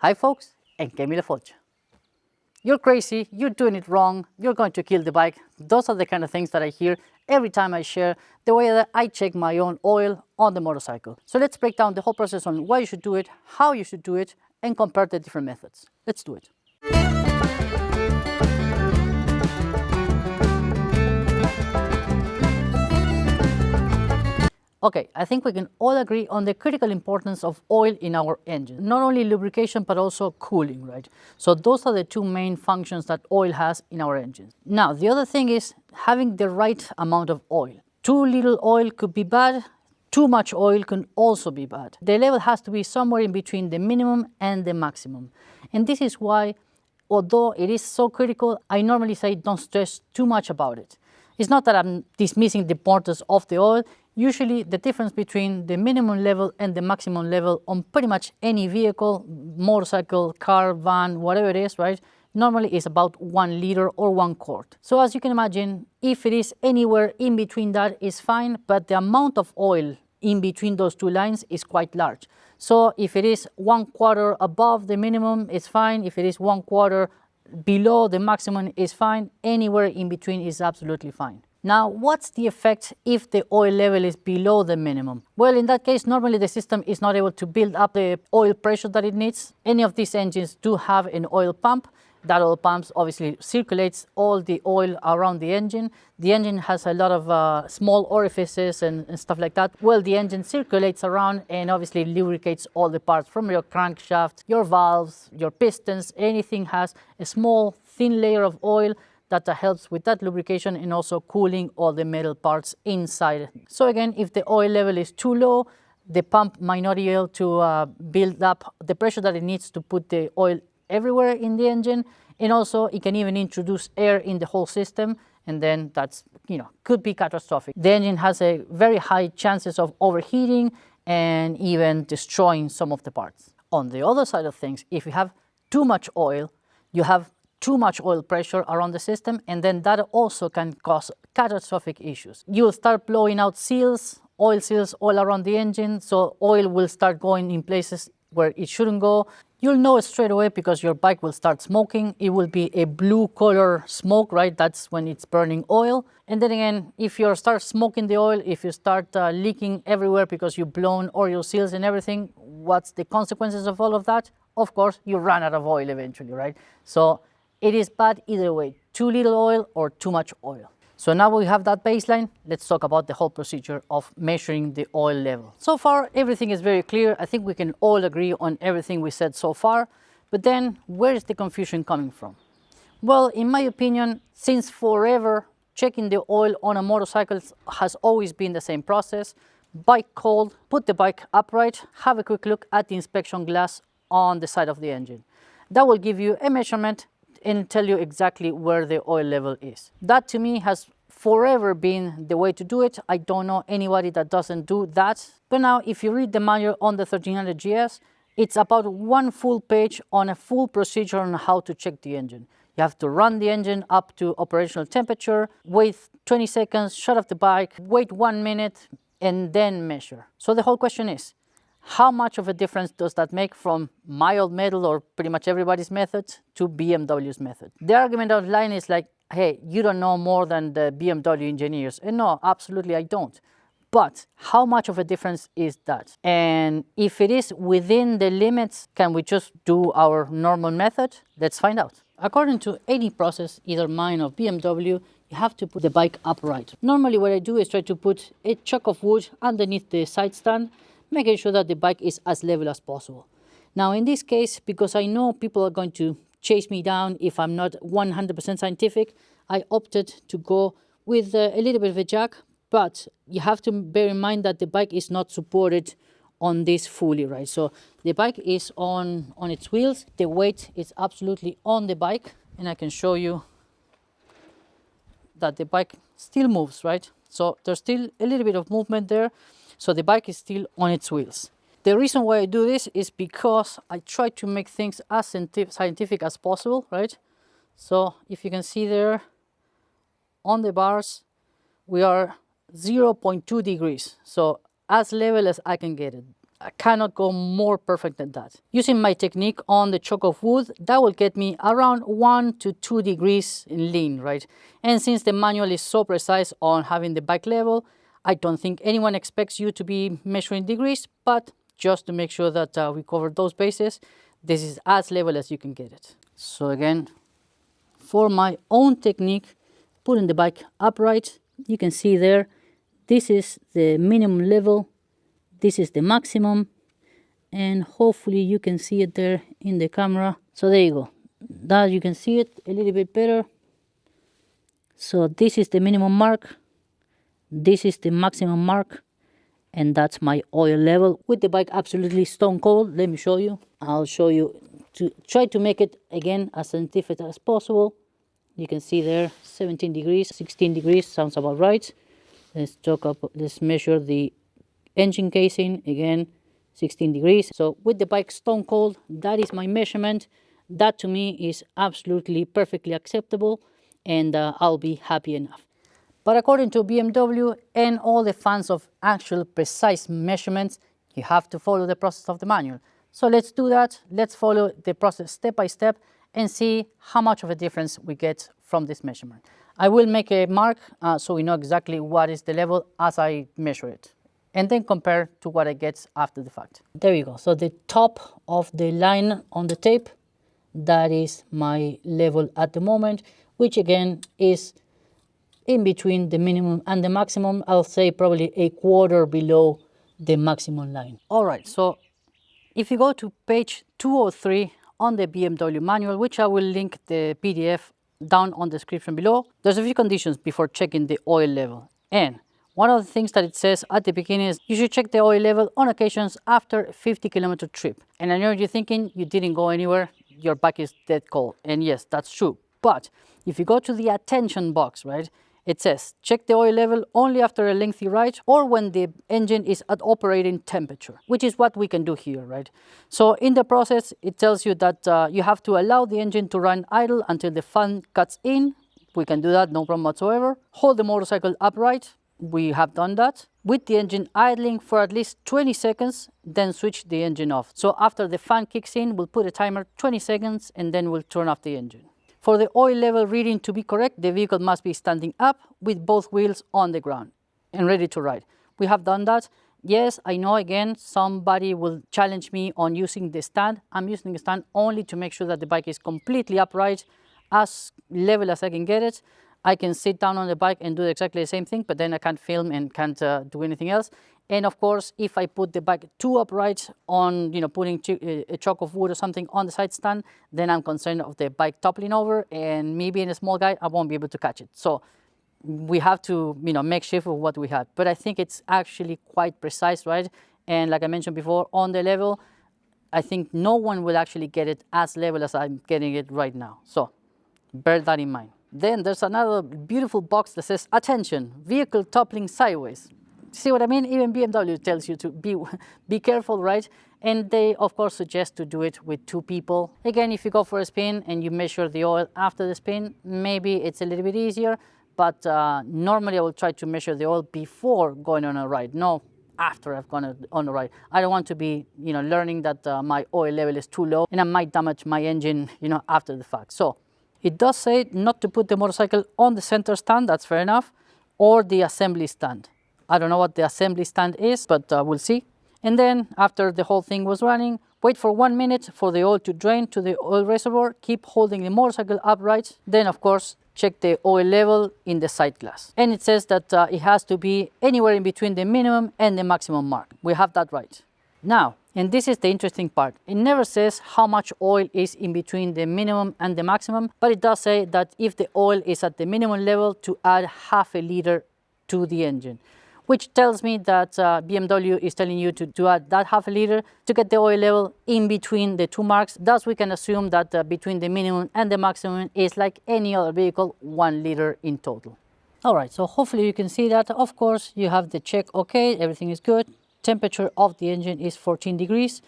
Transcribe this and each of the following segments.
Hi folks, and Camila Foggia. You're crazy, you're doing it wrong, you're going to kill the bike. Those are the kind of things that I hear every time I share the way that I check my own oil on the motorcycle. So let's break down the whole process on why you should do it, how you should do it, and compare the different methods. Let's do it. Okay, I think we can all agree on the critical importance of oil in our engine. Not only lubrication, but also cooling, right? So those are the two main functions that oil has in our engines. Now, the other thing is having the right amount of oil. Too little oil could be bad. Too much oil can also be bad. The level has to be somewhere in between the minimum and the maximum. And this is why, although it is so critical, I normally say don't stress too much about it. It's not that I'm dismissing the importance of the oil. Usually the difference between the minimum level and the maximum level on pretty much any vehicle, motorcycle, car, van, whatever it is, right, normally is about 1 liter or 1 quart. So as you can imagine, if it is anywhere in between that is fine, but the amount of oil in between those two lines is quite large. So if it is 1/4 above the minimum, it's fine. If it is 1/4 below the maximum, is fine. Anywhere in between is absolutely fine. Now, what's the effect if the oil level is below the minimum? Well, in that case, normally the system is not able to build up the oil pressure that it needs. Any of these engines do have an oil pump. That oil pump obviously circulates all the oil around the engine. The engine has a lot of small orifices and stuff like that. Well, the engine circulates around and obviously lubricates all the parts from your crankshaft, your valves, your pistons. Anything has a small thin layer of oil that helps with that lubrication and also cooling all the metal parts inside. So again, if the oil level is too low, the pump might not be able to build up the pressure that it needs to put the oil everywhere in the engine, and also it can even introduce air in the whole system, and then that's, could be catastrophic. The engine has a very high chances of overheating and even destroying some of the parts. On the other side of things, if you have too much oil, you have too much oil pressure around the system, and then that also can cause catastrophic issues. You'll start blowing out seals, oil seals all around the engine, so oil will start going in places where it shouldn't go. You'll know it straight away because your bike will start smoking. It will be a blue color smoke, right? That's when it's burning oil. And then again, if you start smoking the oil, if you start leaking everywhere because you've blown oil seals and everything, what's the consequences of all of that? Of course, you run out of oil eventually, right? So it is bad either way, too little oil or too much oil. So now we have that baseline, let's talk about the whole procedure of measuring the oil level. So far, everything is very clear. I think we can all agree on everything we said so far. But then, where is the confusion coming from? Well, in my opinion, since forever, checking the oil on a motorcycle has always been the same process. Bike cold, put the bike upright, have a quick look at the inspection glass on the side of the engine. That will give you a measurement and tell you exactly where the oil level is. That to me has forever been the way to do it. I don't know anybody that doesn't do that. But now if you read the manual on the 1300GS, it's about 1 full page on a full procedure on how to check the engine. You have to run the engine up to operational temperature, wait 20 seconds, shut off the bike, wait 1 minute, and then measure. So the whole question is, how much of a difference does that make from my old method or pretty much everybody's method to BMW's method? The argument online is like, hey, you don't know more than the BMW engineers. And no, absolutely I don't. But how much of a difference is that? And if it is within the limits, can we just do our normal method? Let's find out. According to any process, either mine or BMW, you have to put the bike upright. Normally what I do is try to put a chunk of wood underneath the side stand, making sure that the bike is as level as possible. Now in this case, because I know people are going to chase me down if I'm not 100% scientific, I opted to go with a little bit of a jack, but you have to bear in mind that the bike is not supported on this fully, right? So the bike is on its wheels, the weight is absolutely on the bike, and I can show you that the bike still moves, right? So there's still a little bit of movement there. So the bike is still on its wheels. The reason why I do this is because I try to make things as scientific as possible, right? So if you can see there on the bars, we are 0.2 degrees. So as level as I can get it. I cannot go more perfect than that. Using my technique on the choke of wood, that will get me around 1 to 2 degrees in lean, right? And since the manual is so precise on having the bike level, I don't think anyone expects you to be measuring degrees, but just to make sure that we cover those bases, this is as level as you can get it. So again, for my own technique, putting the bike upright, you can see there, this is the minimum level, this is the maximum, and hopefully you can see it there in the camera. So there you go, that you can see it a little bit better. So this is the minimum mark, this is the maximum mark, and that's my oil level with the bike absolutely stone cold. Let me show you. I'll show you to try to make it again as scientific as possible. You can see there 17 degrees, 16 degrees sounds about right. Let's measure the engine casing again, 16 degrees. So with the bike stone cold, that is my measurement. That to me is absolutely perfectly acceptable, and I'll be happy enough. But according to BMW and all the fans of actual precise measurements, you have to follow the process of the manual. So let's do that. Let's follow the process step by step and see how much of a difference we get from this measurement. I will make a mark so we know exactly what is the level as I measure it, and then compare to what I get after the fact. There you go. So the top of the line on the tape, that is my level at the moment, which again is in between the minimum and the maximum. I'll say probably a quarter below the maximum line. All right, so if you go to page 203 on the BMW manual, which I will link the PDF down on the description below, there's a few conditions before checking the oil level. And one of the things that it says at the beginning is you should check the oil level on occasions after a 50-kilometer trip. And I know you're thinking you didn't go anywhere, your bike is dead cold. And yes, that's true. But if you go to the attention box, right, it says check the oil level only after a lengthy ride or when the engine is at operating temperature, which is what we can do here, right? So in the process, it tells you that you have to allow the engine to run idle until the fan cuts in. We can do that, no problem whatsoever. Hold the motorcycle upright. We have done that. With the engine idling for at least 20 seconds, then switch the engine off. So after the fan kicks in, we'll put a timer 20 seconds and then we'll turn off the engine. For the oil level reading to be correct, the vehicle must be standing up with both wheels on the ground and ready to ride. We have done that. Yes, I know again, somebody will challenge me on using the stand. I'm using the stand only to make sure that the bike is completely upright, as level as I can get it. I can sit down on the bike and do exactly the same thing, but then I can't film and can't do anything else. And of course, if I put the bike too upright on, putting a choke of wood or something on the side stand, then I'm concerned of the bike toppling over, and me being a small guy, I won't be able to catch it. So we have to, make shift of what we have. But I think it's actually quite precise, right? And like I mentioned before, on the level, I think no one will actually get it as level as I'm getting it right now. So bear that in mind. Then there's another beautiful box that says, attention, vehicle toppling sideways. See what I mean? Even BMW tells you to be careful, right? And they, of course, suggest to do it with 2 people. Again, if you go for a spin and you measure the oil after the spin, maybe it's a little bit easier. But normally I will try to measure the oil before going on a ride, no after I've gone on a ride. I don't want to be, learning that my oil level is too low and I might damage my engine, after the fact. So it does say not to put the motorcycle on the center stand, that's fair enough, or the assembly stand. I don't know what the assembly stand is, but we'll see. And then after the whole thing was running, wait for 1 minute for the oil to drain to the oil reservoir, keep holding the motorcycle upright. Then of course, check the oil level in the sight glass. And it says that it has to be anywhere in between the minimum and the maximum mark. We have that right. Now, and this is the interesting part, it never says how much oil is in between the minimum and the maximum, but it does say that if the oil is at the minimum level, to add ½ liter to the engine, which tells me that BMW is telling you to add that ½ liter to get the oil level in between the 2 marks. Thus, we can assume that between the minimum and the maximum is like any other vehicle, 1 liter in total. All right, so hopefully you can see that. Of course, you have the check, okay, everything is good. Temperature of the engine is 14 degrees.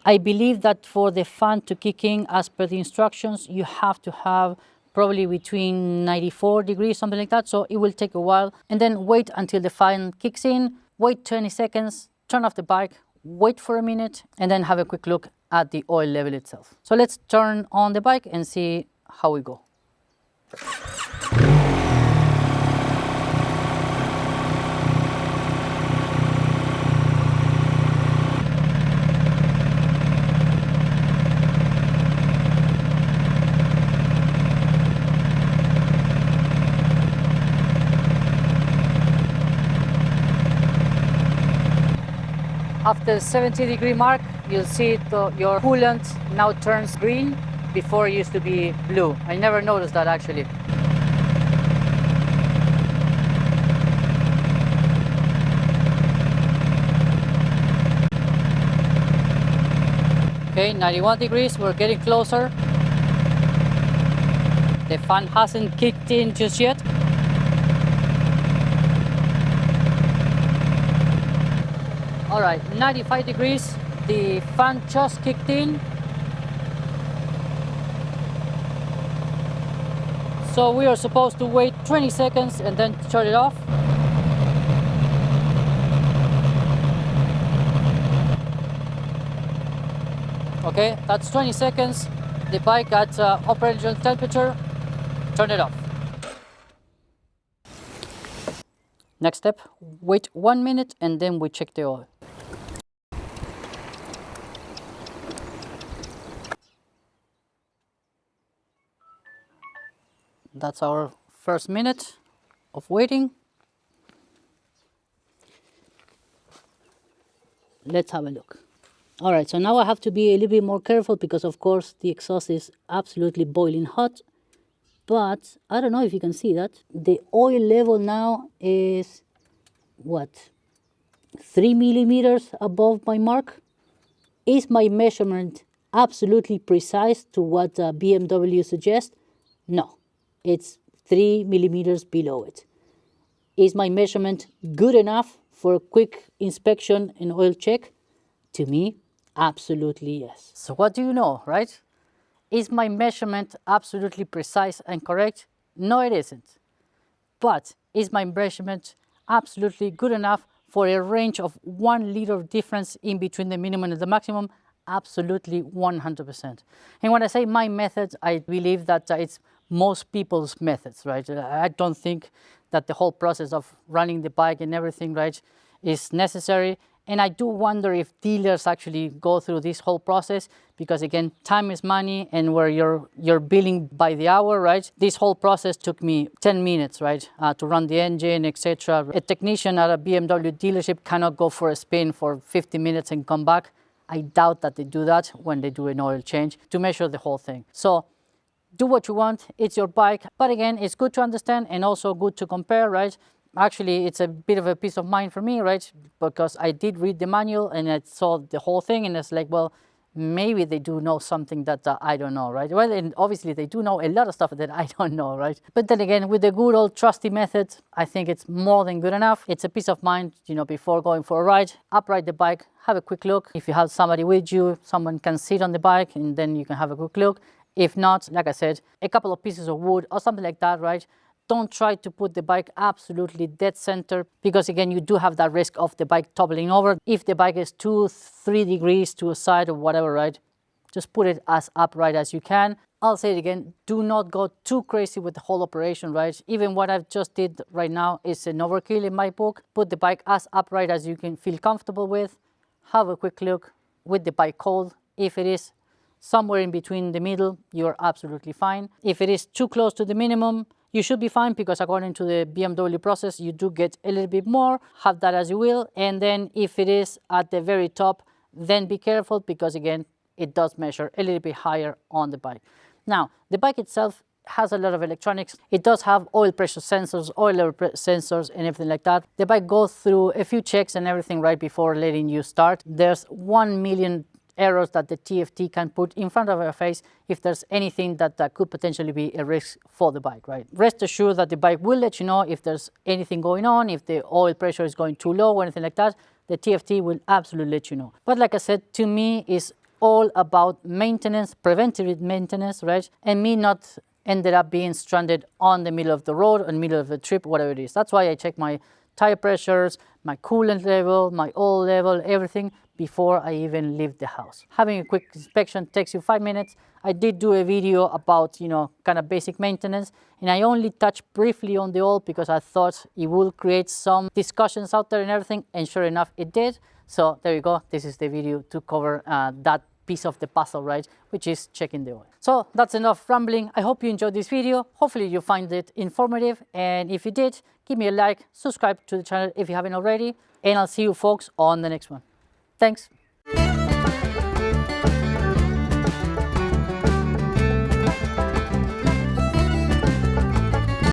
I believe that for the fan to kick in as per the instructions, you have to have probably between 94 degrees, something like that. So it will take a while. And then wait until the fan kicks in, wait 20 seconds, turn off the bike, wait for a minute, and then have a quick look at the oil level itself. So let's turn on the bike and see how we go. After the 70-degree mark, you'll see your coolant now turns green before it used to be blue. I never noticed that actually. Okay, 91 degrees, we're getting closer. The fan hasn't kicked in just yet. All right, 95 degrees, the fan just kicked in. So we are supposed to wait 20 seconds and then turn it off. Okay, that's 20 seconds. The bike at operational temperature, turn it off. Next step, wait 1 minute and then we check the oil. That's our first minute of waiting. Let's have a look. All right, so now I have to be a little bit more careful because of course the exhaust is absolutely boiling hot. But I don't know if you can see that. The oil level now is, what, 3 millimeters above my mark? Is my measurement absolutely precise to what BMW suggests? No, it's 3 millimeters below it. Is my measurement good enough for a quick inspection and oil check? To me, absolutely yes. So what do you know, right? Is my measurement absolutely precise and correct? No, it isn't. But is my measurement absolutely good enough for a range of 1 liter difference in between the minimum and the maximum? Absolutely 100%. And when I say my methods, I believe that it's most people's methods, right? I don't think that the whole process of running the bike and everything, right, is necessary. And I do wonder if dealers actually go through this whole process because, again, time is money, and where you're billing by the hour, right? This whole process took me 10 minutes, right, to run the engine, etc. A technician at a BMW dealership cannot go for a spin for 50 minutes and come back. I doubt that they do that when they do an oil change to measure the whole thing. So do what you want, it's your bike. But again, it's good to understand and also good to compare, right? Actually, it's a bit of a peace of mind for me, right? Because I did read the manual and I saw the whole thing, and it's like, well, maybe they do know something that I don't know, right? Well, and obviously they do know a lot of stuff that I don't know, right? But then again, with the good old trusty method, I think it's more than good enough. It's a peace of mind, you know, before going for a ride. Upright the bike, have a quick look. If you have somebody with you, someone can sit on the bike and then you can have a quick look. If not, like I said, a couple of pieces of wood or something like that, right? Don't try to put the bike absolutely dead center because, again, you do have that risk of the bike toppling over. If the bike is 2-3 degrees to a side or whatever, right, just put it as upright as you can. I'll say it again, do not go too crazy with the whole operation, right? Even what I've just did right now is an overkill in my book. Put the bike as upright as you can feel comfortable with. Have a quick look with the bike cold. If it is somewhere in between the middle, you're absolutely fine. If it is too close to the minimum, you should be fine because according to the BMW process, you do get a little bit more. Have that as you will. And then if it is at the very top, then be careful because, again, it does measure a little bit higher on the bike. Now, the bike itself has a lot of electronics. It does have oil pressure sensors, oil level sensors and everything like that. The bike goes through a few checks and everything right before letting you start. There's 1 million errors that the TFT can put in front of our face if there's anything that could potentially be a risk for the bike, right? Rest assured that the bike will let you know if there's anything going on, if the oil pressure is going too low or anything like that. The TFT will absolutely let you know. But like I said, to me, it's all about maintenance, preventive maintenance, right? And me not ended up being stranded on the middle of the road, in the middle of the trip, whatever it is. That's why I check my tire pressures, my coolant level, my oil level, everything, before I even leave the house. Having a quick inspection takes you 5 minutes. I did do a video about, kind of basic maintenance, and I only touched briefly on the oil because I thought it will create some discussions out there and everything, and sure enough it did. So there you go, this is the video to cover that piece of the puzzle, right, which is checking the oil. So that's enough rambling. I hope you enjoyed this video. Hopefully you find it informative, and if you did, give me a like, subscribe to the channel if you haven't already, and I'll see you folks on the next one. Thanks.